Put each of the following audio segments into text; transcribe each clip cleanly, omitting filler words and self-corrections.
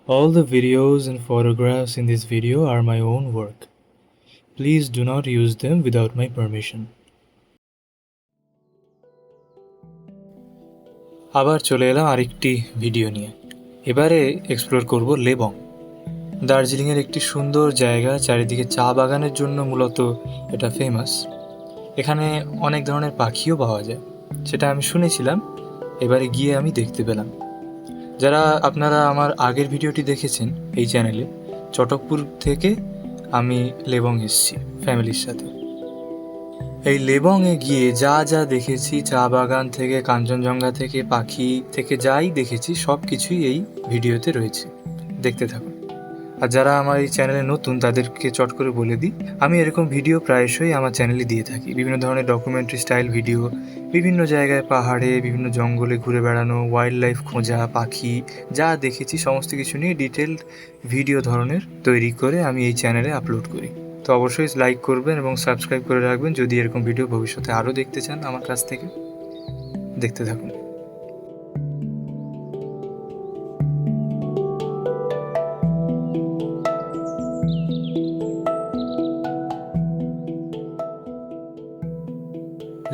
All the videos and photographs in this video are my own work. Please do not use them without my permission. আবার চলে এলাম আরেকটি video নিয়ে। এবারে explore করব লেবং। দার্জিলিংয়ের একটি সুন্দর জায়গা, চারিদিকে চা বাগানের জন্য মূলত এটা ফেমাস। এখানে অনেক ধরনের পাখিও পাওয়া যায়, সেটা আমি শুনেছিলাম, এবারে গিয়ে আমি দেখতে পেলাম। যারা আপনারা আমার আগের ভিডিওটি দেখেছেন এই চ্যানেলে, চটকপুর থেকে আমি লেবং এসেছি ফ্যামিলির সাথে। এই লেবংয়ে গিয়ে যা যা দেখেছি, চা বাগান থেকে কাঞ্চনজঙ্ঘা থেকে পাখি থেকে যাই দেখেছি সব কিছুই এই ভিডিওতে রয়েছে, দেখতে থাকুন। আর যারা আমার এই চ্যানেলে নতুন তাদেরকে চট করে বলে দিই, আমি এরকম ভিডিও প্রায়শই আমার চ্যানেলে দিয়ে থাকি। বিভিন্ন ধরনের ডকুমেন্টারি স্টাইল ভিডিও, বিভিন্ন জায়গায় পাহাড়ে বিভিন্ন জঙ্গলে ঘুরে বেড়ানো, ওয়াইল্ড লাইফ খোঁজা, পাখি যা দেখেছি সমস্ত কিছু নিয়ে ডিটেলড ভিডিও ধরনের তৈরি করে আমি এই চ্যানেলে আপলোড করি। তো অবশ্যই লাইক করবেন এবং সাবস্ক্রাইব করে রাখবেন যদি এরকম ভিডিও ভবিষ্যতে আরও দেখতে চান আমার কাছ থেকে। দেখতে থাকুন।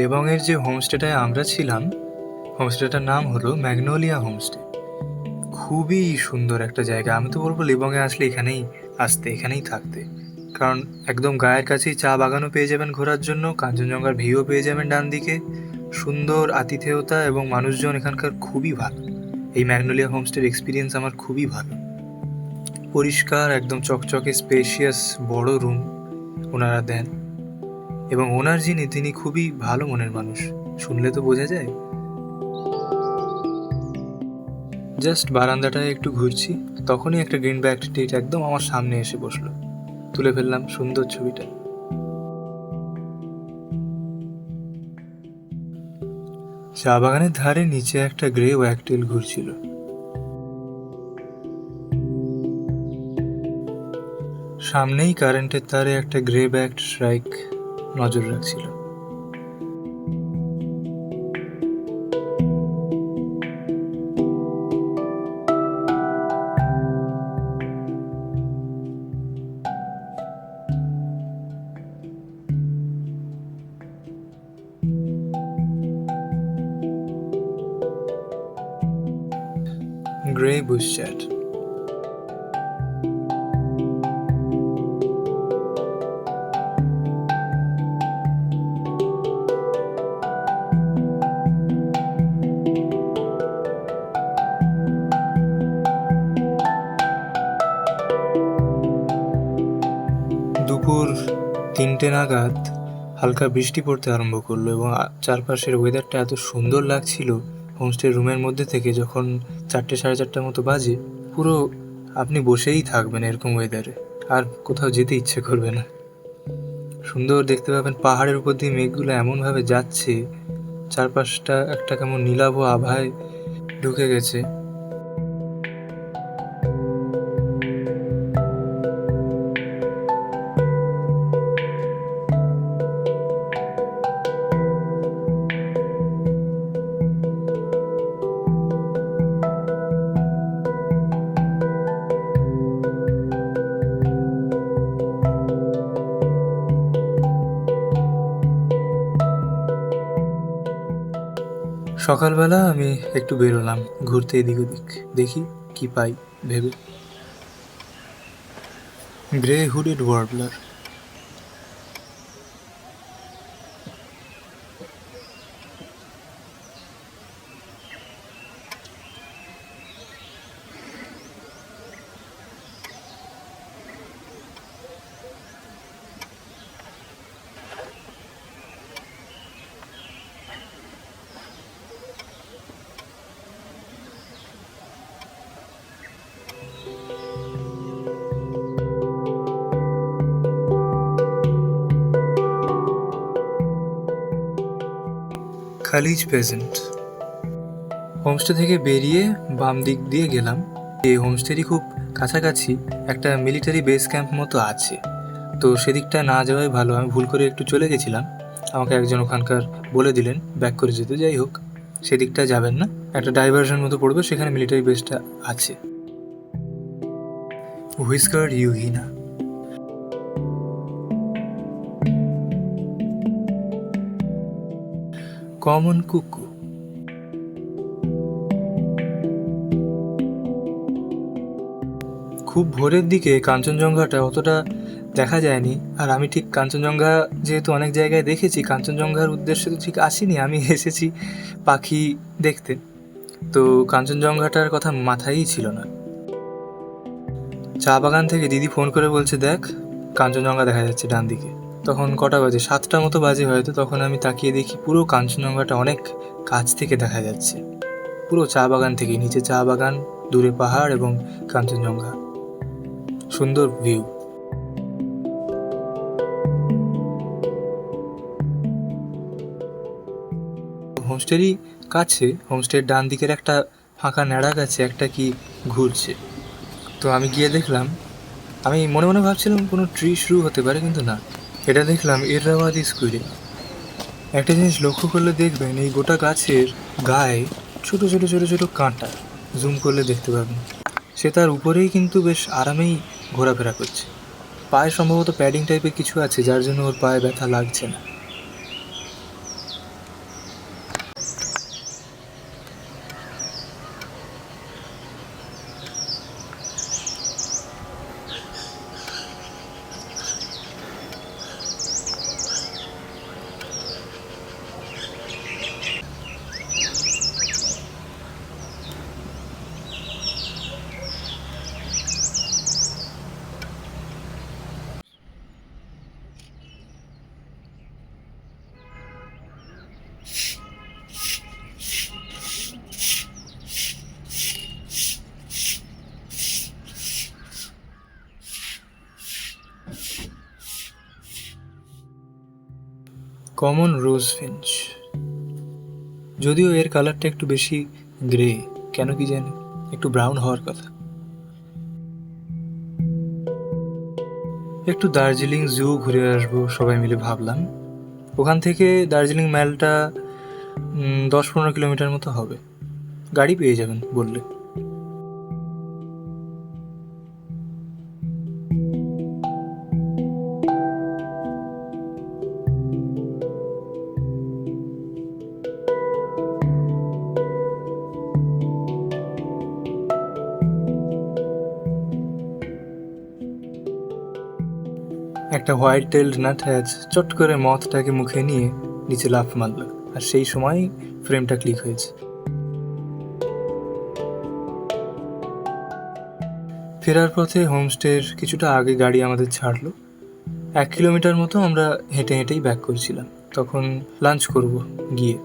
লেবংয়ের যে হোমস্টেটায় আমরা ছিলাম, হোমস্টেটার নাম হলো ম্যাগনোলিয়া হোমস্টে। খুবই সুন্দর একটা জায়গা। আমি তো বলবো লেবংয়ে আসলে এখানেই আসতে, এখানেই থাকতে, কারণ একদম গায়ের কাছেই চা বাগানও পেয়ে যাবেন ঘোরার জন্য, কাঞ্চনজঙ্ঘার ভিউও পেয়ে যাবেন ডান দিকে, সুন্দর আতিথেয়তা এবং মানুষজন এখানকার খুবই ভালো। এই ম্যাগনোলিয়া হোমস্টের এক্সপিরিয়েন্স আমার খুবই ভালো। পরিষ্কার, একদম চকচকে স্পেশিয়াস বড় রুম ওনারা দেন, এবং ওনার তিনি খুবই ভালো মনের মানুষ, শুনলে তো বোঝা যায়। জাস্ট বারান্দাটায় একটু ঘুরছি, তখনই একটা গ্রিন ব্যাক টিট একদম আমার সামনে এসে বসলো। তুলে ফেললাম সুন্দর ছবিটা। চা বাগানের ধারে নিচে একটা গ্রে ওয়াকটেল ঘুরছিল। সামনেই কারেন্টের তারে একটা গ্রে ব্যাকড শ্রাইক নজর রাখছিল। Grey Bush chat. দুপুর 3টে নাগাদ হালকা বৃষ্টি পড়তে আরম্ভ করলো, এবং চারপাশের ওয়েদারটা এত সুন্দর লাগছিল হোমস্টের রুমের মধ্যে থেকে। যখন 4টে সাড়ে 4টার মতো বাজে, পুরো আপনি বসেই থাকবেন এরকম ওয়েদারে, আর কোথাও যেতে ইচ্ছে করবে না। সুন্দর দেখতে পাবেন পাহাড়ের উপর দিয়ে মেঘগুলো এমনভাবে যাচ্ছে, চারপাশটা একটা কেমন নীলাভ আভায় ঢুকে গেছে। সকালবেলা আমি একটু বেরোলাম ঘুরতে এদিক ওদিক, দেখি কি পাই ভেবে। Grey hooded warbler. Kalij pheasant. Homestay থেকে বেরিয়ে বাম দিক দিয়ে গেলাম। এই হোমস্টেরই খুব কাছাকাছি একটা মিলিটারি বেস ক্যাম্প মতো আছে, তো সেদিকটা না যাওয়াই ভালো। আমি ভুল করে একটু চলে গেছিলাম, আমাকে একজন ওখানকার বলে দিলেন ব্যাক করে যেতে। যাই হোক, সেদিকটা যাবেন না, একটা ডাইভারশন মতো পড়বে, সেখানে মিলিটারি বেসটা আছে। হুইস্কার ইউহিনা। কমন কুকু। খুব ভোরের দিকে কাঞ্চনজঙ্ঘাটা অতটা দেখা যায়নি, আর আমি ঠিক কাঞ্চনজঙ্ঘা যেহেতু অনেক জায়গায় দেখেছি, কাঞ্চনজঙ্ঘার উদ্দেশ্যে তো ঠিক আসিনি, আমি এসেছি পাখি দেখতে, তো কাঞ্চনজঙ্ঘাটার কথা মাথায়ই ছিল না। চা বাগান থেকে দিদি ফোন করে বলছে, দেখ কাঞ্চনজঙ্ঘা দেখা যাচ্ছে ডান দিকে। তখন কটা বাজে, 7টা মতো বাজে হয়তো। তখন আমি তাকিয়ে দেখি পুরো কাঞ্চনজঙ্ঘাটা অনেক কাছ থেকে দেখা যাচ্ছে, পুরো চা বাগান থেকে। নিচে চা বাগান, দূরে পাহাড় এবং কাঞ্চনজঙ্ঘা, সুন্দর ভিউ। হোমস্টেরই কাছে, হোমস্টের ডান দিকের একটা ফাঁকা ন্যাড়া গাছে একটা কি ঘুরছে। তো আমি গিয়ে দেখলাম, আমি মনে মনে ভাবছিলাম কোনো ট্রি শুরু হতে পারে, কিন্তু না, এটা দেখলাম ইররাওয়াদি স্কুইরিল। একটা জিনিস লক্ষ্য করলে দেখবেন, এই গোটা গাছের গায়ে ছোট ছোট ছোট ছোট কাঁটা, জুম করলে দেখতে পাবেন। সে তার উপরেই কিন্তু বেশ আরামেই ঘোরাফেরা করছে। পায়ে সম্ভবত প্যাডিং টাইপের কিছু আছে, যার জন্য ওর পায়ে ব্যথা লাগছে না। কমন রোজ ফিঞ্চ, যদিও এর কালারটা একটু বেশি গ্রে, কেন কি জানি, একটু ব্রাউন হওয়ার কথা। একটু দার্জিলিং জু ঘুরে আসবো সবাই মিলে ভাবলাম। ওখান থেকে দার্জিলিং ম্যালটা 10-15 কিলোমিটার মতো হবে, গাড়ি পেয়ে যাবেন বললে। একটা হোয়াইট টেলড নাটহ্যাচ চট করে মথটাকে মুখে নিয়ে নিচে লাফ মারল, আর সেই সময় ফ্রেমটা ক্লিক হয়েছে। ফেরার পথে হোমস্টের কিছুটা আগে গাড়ি আমাদের ছাড়লো। 1 কিলোমিটার মতো আমরা হেঁটে হেঁটেই ব্যাক করছিলাম। তখন লাঞ্চ করব গিয়ে।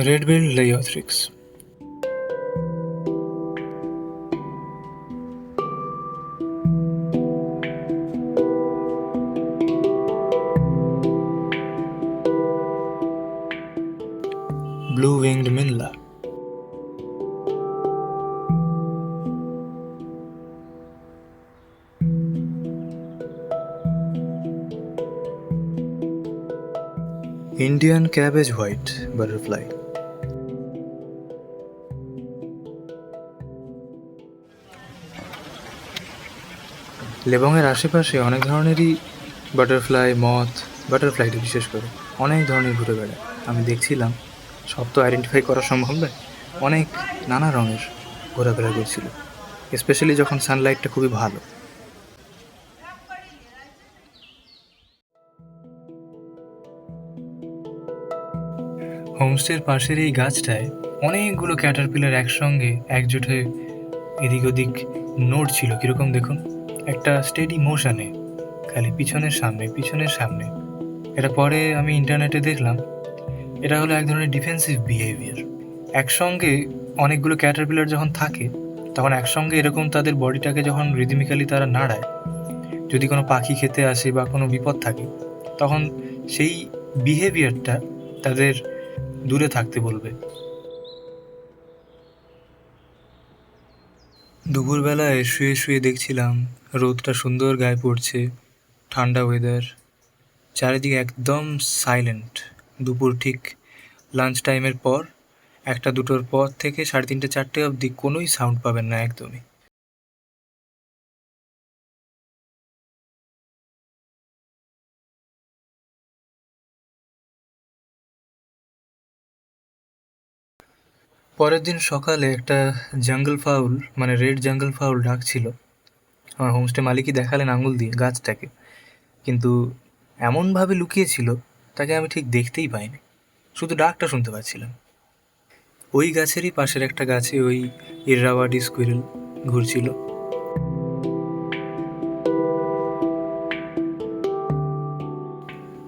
Red billed leiothrix. Blue winged minla. Indian cabbage white butterfly. লেবংয়ের আশেপাশে অনেক ধরনেরই বাটারফ্লাই, মথ, বাটারফ্লাইটা বিশেষ করে অনেক ধরনের ঘুরে বেড়ায়। আমি দেখছিলাম, সব তো আইডেন্টিফাই করা সম্ভব নয়, অনেক নানা রঙের ঘোরাফেরা করছিল, স্পেশালি যখন সানলাইটটা খুবই ভালো। হোমস্টের পাশের এই গাছটায় অনেকগুলো ক্যাটারপিলার একসঙ্গে একজোট হয়ে এদিক ওদিক নড়ছিল। কীরকম দেখুন, একটা স্টেডি মোশনে, খালি পিছনের সামনে। এটা পরে আমি ইন্টারনেটে দেখলাম, এটা হলো এক ধরনের ডিফেন্সিভ বিহেভিয়ার। একসঙ্গে অনেকগুলো ক্যাটারপিলার যখন থাকে, তখন একসঙ্গে এরকম তাদের বডিটাকে যখন রিদমিক্যালি তারা নাড়ায়, যদি কোনো পাখি খেতে আসে বা কোনো বিপদ থাকে, তখন সেই বিহেভিয়ারটা তাদের দূরে থাকতে বলবে। দুপুরবেলায় শুয়ে শুয়ে দেখছিলাম রোদটা সুন্দর গায়ে পড়ছে, ঠান্ডা ওয়েদার, চারিদিকে একদম সাইলেন্ট। দুপুর ঠিক লাঞ্চ টাইমের পর একটা দুটোর পর থেকে 3:30 4টে অবধি কোনোই সাউন্ড পাবেন না একদমই। পরের দিন সকালে একটা জঙ্গল ফাউল মানে রেড জঙ্গল ফাউল ডাকছিল। আমার হোমস্টে মালিকই দেখালেন আঙুল দিয়ে গাছটাকে, কিন্তু এমনভাবে লুকিয়েছিল তাকে আমি ঠিক দেখতেই পাইনি, শুধু ডাকটা শুনতে পাচ্ছিলাম। ওই গাছেরই পাশের একটা গাছে ওই ইররাওয়াডি স্কুইরেল ঘুরছিল।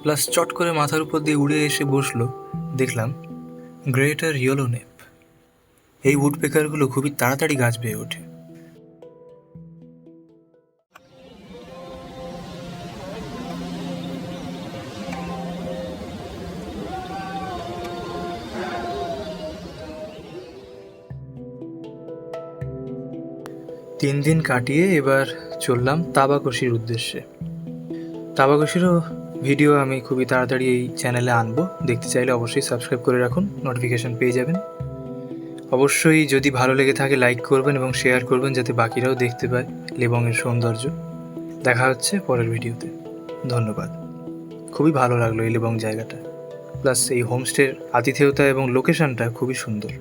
প্লাস চট করে মাথার উপর দিয়ে উড়ে এসে বসলো, দেখলাম গ্রেটার ইয়েলো নেপ। এই উডপেকারগুলো খুবই তাড়াতাড়ি গাছ বেয়ে ওঠে। তিন দিন কাটিয়ে এবার চললাম তাবাকশির উদ্দেশ্যে। তাবাকশিরও ভিডিও আমি খুবই তাড়াতাড়ি এই চ্যানেলে আনবো, দেখতে চাইলে অবশ্যই সাবস্ক্রাইব করে রাখুন, নোটিফিকেশান পেয়ে যাবেন। অবশ্যই যদি ভালো লেগে থাকে লাইক করবেন এবং শেয়ার করবেন যাতে বাকিরাও দেখতে পায় লেবংয়ের সৌন্দর্য। দেখা হচ্ছে পরের ভিডিওতে। ধন্যবাদ। খুবই ভালো লাগলো এই লেবং জায়গাটা, প্লাস এই হোমস্টের আতিথেয়তা এবং লোকেশনটা খুবই সুন্দর।